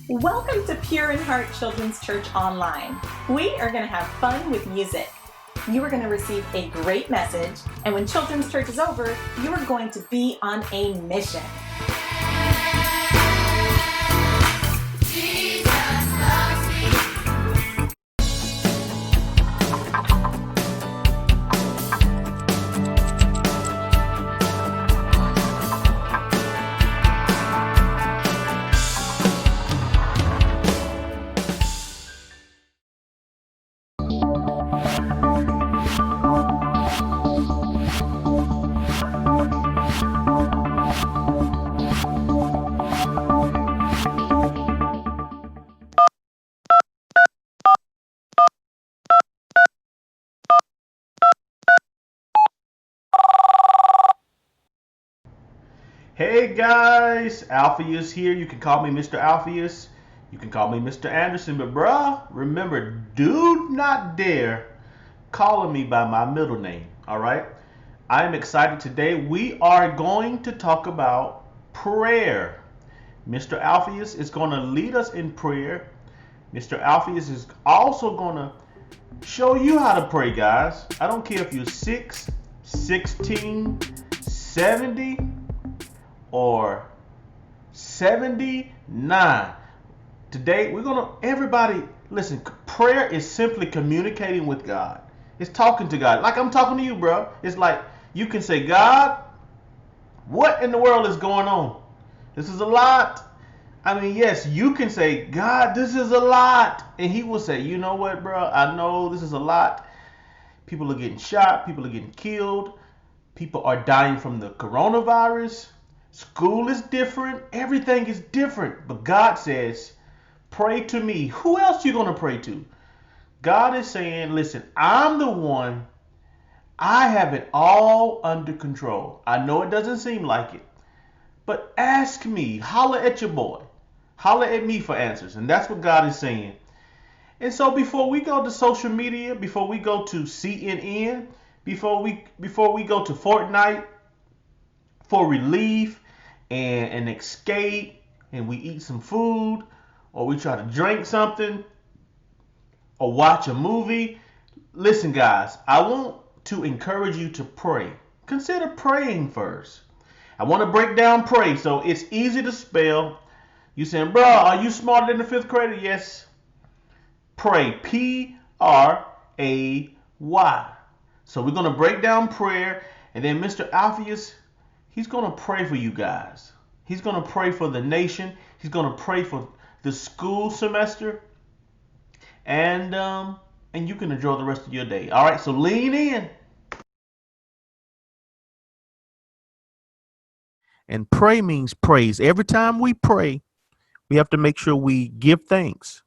Welcome to Pure in Heart Children's Church Online. We are going to have fun with music. You are going to receive a great message, and when Children's Church is over, you are going to be on a mission. Hey guys, Alphaeus here. You can call me Mr. Alphaeus. You can call me Mr. Anderson, but bruh, remember, do not dare calling me by my middle name, alright? I am excited today. We are going to talk about prayer. Mr. Alphaeus is going to lead us in prayer. Mr. Alphaeus is also going to show you how to pray, guys. I don't care if you're 6, 16, 70, or 79. Today we're gonna, everybody listen, prayer is simply communicating with God. It's talking to God like I'm talking to you, bro. It's like you can say, God, what in the world is going on? This is a lot. I mean, yes, you can say, God, this is a lot, and he will say, you know what, bro, I know this is a lot. People are getting shot, people are getting killed, people are dying from the coronavirus. School is different. Everything is different. But God says, pray to me. Who else you going to pray to? God is saying, listen, I'm the one. I have it all under control. I know it doesn't seem like it. But ask me. Holler at your boy. Holler at me for answers. And that's what God is saying. And so before we go to social media, before we go to CNN, before we go to Fortnite, for relief and an escape, and we eat some food, or we try to drink something, or watch a movie. Listen, guys, I want to encourage you to pray. Consider praying first. I want to break down pray. So it's easy to spell. You saying, bro, are you smarter than the fifth grader? Yes. Pray. P-R-A-Y. So we're going to break down prayer, and then Mr. Alphaeus, he's going to pray for you guys. He's going to pray for the nation. He's going to pray for the school semester. And you can enjoy the rest of your day. All right, so lean in. And pray means praise. Every time we pray, we have to make sure we give thanks.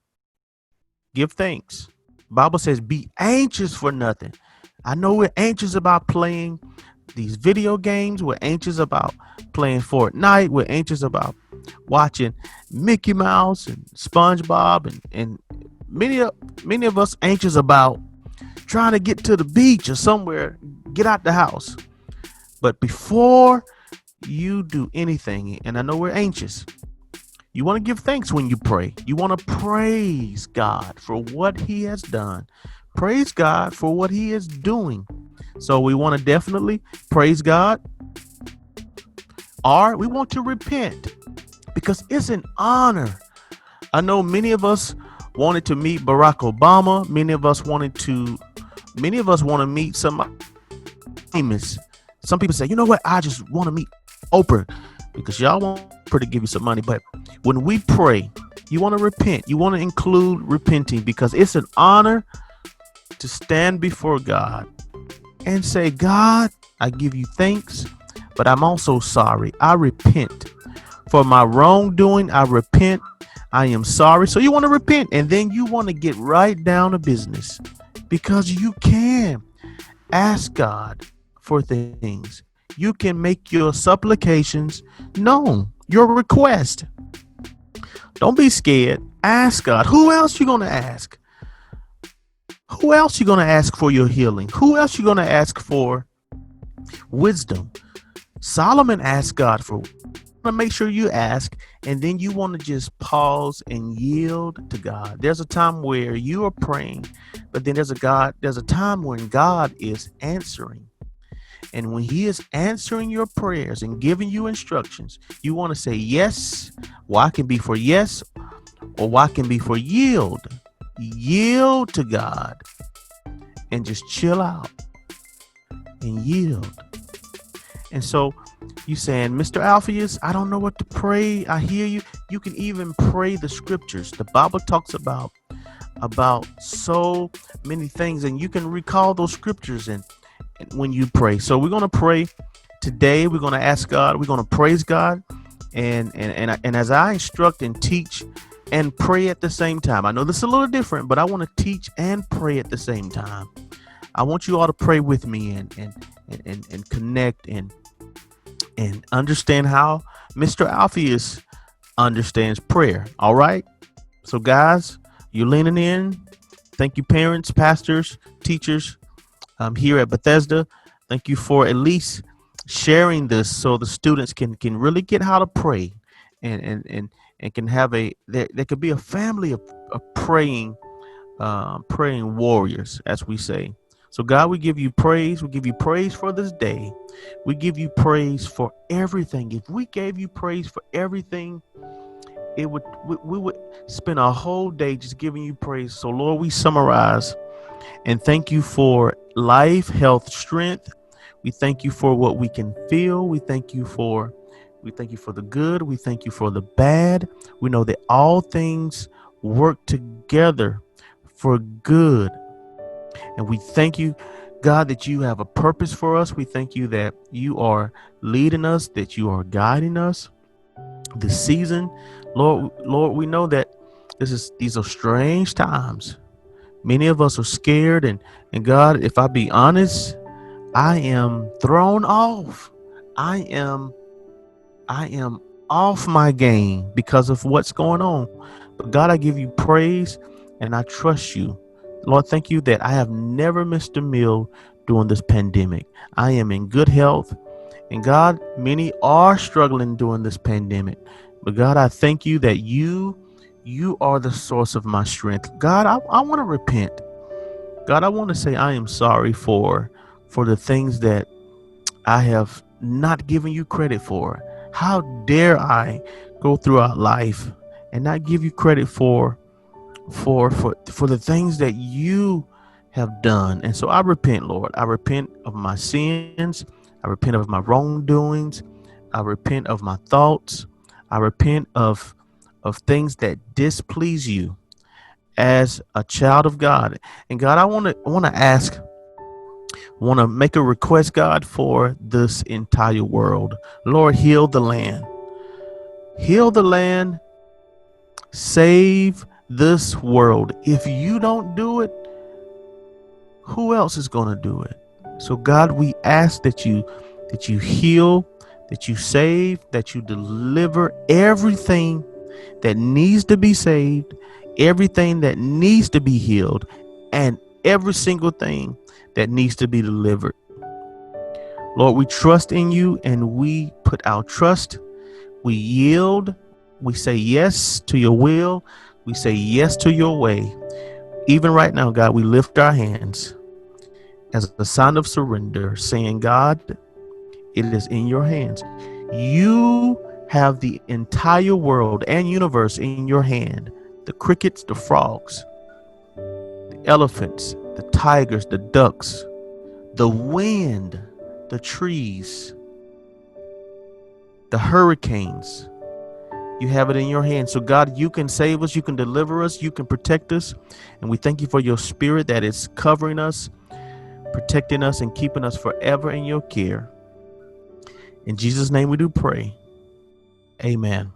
Give thanks. The Bible says, be anxious for nothing. I know we're anxious about playing these video games. We're anxious about playing Fortnite. We're anxious about watching Mickey Mouse and SpongeBob, and many of us anxious about trying to get to the beach or somewhere, get out the house. But before you do anything, and I know we're anxious, you want to give thanks when you pray. You want to praise God for what he has done. Praise God for what he is doing. So we want to definitely praise God, or we want to repent, because it's an honor. I know many of us wanted to meet Barack Obama. Many of us want to meet somebody famous. Some people say, you know what? I just want to meet Oprah, because y'all want Oprah to give you some money. But when we pray, you want to repent. You want to include repenting, because it's an honor to stand before God and say, God, I give you thanks, but I'm also sorry. I repent for my wrongdoing. I repent. I am sorry. So you want to repent, and then you want to get right down to business, because you can ask God for things. You can make your supplications known, your request. Don't be scared. Ask God. Who else you going to ask? Who else you going to ask for your healing? Who else you going to ask for wisdom? Solomon asked God for to make sure you ask, and then you want to just pause and yield to God. There's a time where you are praying, but then there's a time when God is answering. And when he is answering your prayers and giving you instructions, you want to say yes. Y can be for yes, or Y can be for yield. Yield to God and just chill out and yield. And so you saying, Mr. Alphaeus, I don't know what to pray. I hear you. You can even pray the scriptures. The Bible talks about so many things, and you can recall those scriptures and when you pray. So we're going to pray today. We're going to ask God. We're going to praise God. And as I instruct and teach and pray at the same time, I know this is a little different, but I want to teach and pray at the same time. I want you all to pray with me and connect and understand how Mr. Alphaeus understands prayer. All right. So guys, you're leaning in. Thank you, parents, pastors, teachers here at Bethesda. Thank you for at least sharing this so the students can really get how to pray and can have there could be a family of praying warriors, as we say. So God, we give you praise. We give you praise for this day. We give you praise for everything. If we gave you praise for everything, we would spend a whole day just giving you praise. So Lord, we summarize and thank you for life, health, strength. We thank you for what we can feel. We thank you for the good. We thank you for the bad. We know that all things work together for good. And we thank you, God, that you have a purpose for us. We thank you that you are leading us, that you are guiding us this season. Lord, we know that these are strange times. Many of us are scared. And God, if I be honest, I am thrown off. I am off my game because of what's going on. But God, I give you praise and I trust you. Lord, thank you that I have never missed a meal during this pandemic. I am in good health. And God, many are struggling during this pandemic. But God, I thank you that you are the source of my strength. God, I want to repent. God, I want to say I am sorry for the things that I have not given you credit for. How dare I go throughout life and not give you credit for the things that you have done. And so I repent, Lord. I repent of my sins. I repent of my wrongdoings. I repent of my thoughts. I repent of things that displease you as a child of God. And God, I want to make a request, God, for this entire world. Lord, heal the land. Heal the land. Save this world. If you don't do it, who else is going to do it? So God, we ask that you heal, that you save, that you deliver everything that needs to be saved, everything that needs to be healed, and every single thing that needs to be delivered. Lord, we trust in you and we put our trust. We yield. We say yes to your will. We say yes to your way. Even right now, God, we lift our hands as a sign of surrender, saying, God, it is in your hands. You have the entire world and universe in your hand. The crickets, the frogs, the elephants, the tigers, the ducks, the wind, the trees, the hurricanes. You have it in your hands. So God, you can save us. You can deliver us. You can protect us. And we thank you for your spirit that is covering us, protecting us, and keeping us forever in your care. In Jesus' name we do pray. Amen.